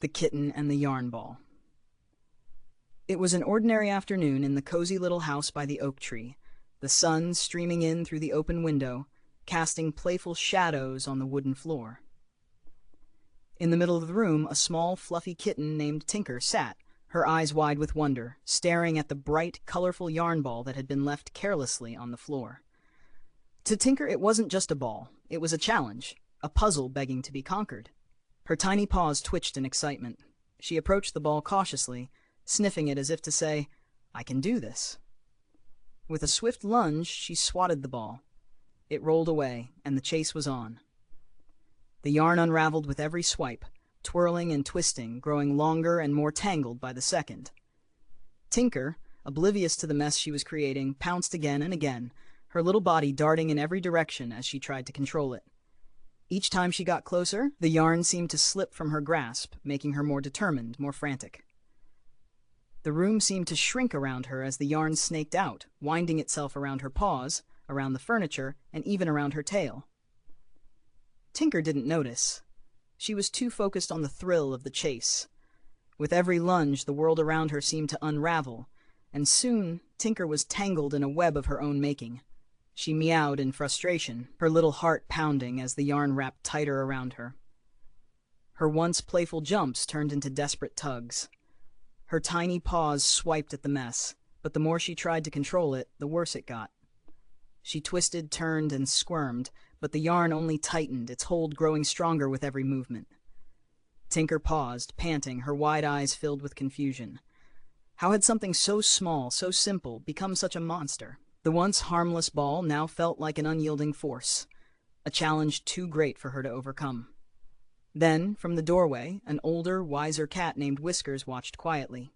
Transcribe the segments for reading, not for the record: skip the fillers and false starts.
The Kitten and the Yarn Ball. It was an ordinary afternoon in the cozy little house by the oak tree, the sun streaming in through the open window, casting playful shadows on the wooden floor. In the middle of the room, a small, fluffy kitten named Tinker sat, her eyes wide with wonder, staring at the bright, colorful yarn ball that had been left carelessly on the floor. To Tinker, it wasn't just a ball, it was a challenge, a puzzle begging to be conquered. Her tiny paws twitched in excitement. She approached the ball cautiously, sniffing it as if to say, "I can do this." With a swift lunge, she swatted the ball. It rolled away, and the chase was on. The yarn unraveled with every swipe, twirling and twisting, growing longer and more tangled by the second. Tinker, oblivious to the mess she was creating, pounced again and again, her little body darting in every direction as she tried to control it. Each time she got closer, the yarn seemed to slip from her grasp, making her more determined, more frantic. The room seemed to shrink around her as the yarn snaked out, winding itself around her paws, around the furniture, and even around her tail. Tinker didn't notice. She was too focused on the thrill of the chase. With every lunge, the world around her seemed to unravel, and soon Tinker was tangled in a web of her own making. She meowed in frustration, her little heart pounding as the yarn wrapped tighter around her. Her once playful jumps turned into desperate tugs. Her tiny paws swiped at the mess, but the more she tried to control it, the worse it got. She twisted, turned, and squirmed, but the yarn only tightened, its hold growing stronger with every movement. Tinker paused, panting, her wide eyes filled with confusion. How had something so small, so simple, become such a monster? The once harmless ball now felt like an unyielding force, a challenge too great for her to overcome. Then, from the doorway, an older, wiser cat named Whiskers watched quietly.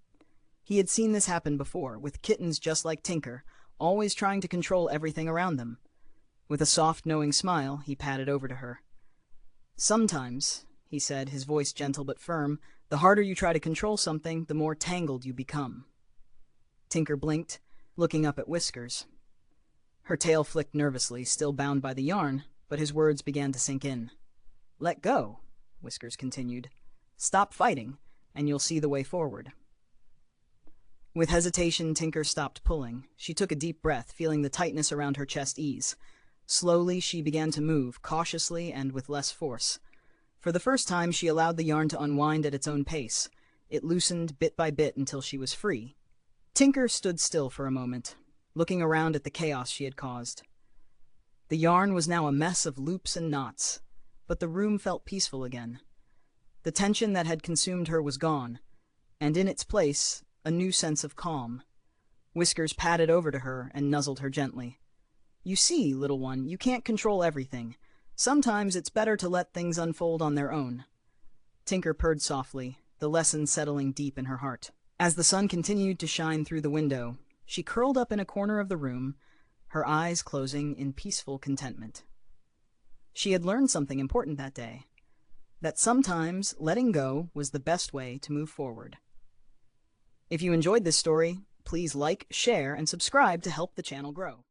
He had seen this happen before, with kittens just like Tinker, always trying to control everything around them. With a soft, knowing smile, he padded over to her. "Sometimes," he said, his voice gentle but firm, "the harder you try to control something, the more tangled you become." Tinker blinked, looking up at Whiskers. Her tail flicked nervously, still bound by the yarn, but his words began to sink in. "Let go," Whiskers continued. "Stop fighting, and you'll see the way forward." With hesitation, Tinker stopped pulling. She took a deep breath, feeling the tightness around her chest ease. Slowly, she began to move, cautiously and with less force. For the first time, she allowed the yarn to unwind at its own pace. It loosened bit by bit until she was free. Tinker stood still for a moment, looking around at the chaos she had caused. The yarn was now a mess of loops and knots, but the room felt peaceful again. The tension that had consumed her was gone, and in its place, a new sense of calm. Whiskers padded over to her and nuzzled her gently. "You see, little one, you can't control everything. Sometimes it's better to let things unfold on their own." Tinker purred softly, the lesson settling deep in her heart. As the sun continued to shine through the window, she curled up in a corner of the room, her eyes closing in peaceful contentment. She had learned something important that day, that sometimes letting go was the best way to move forward. If you enjoyed this story, please like, share, and subscribe to help the channel grow.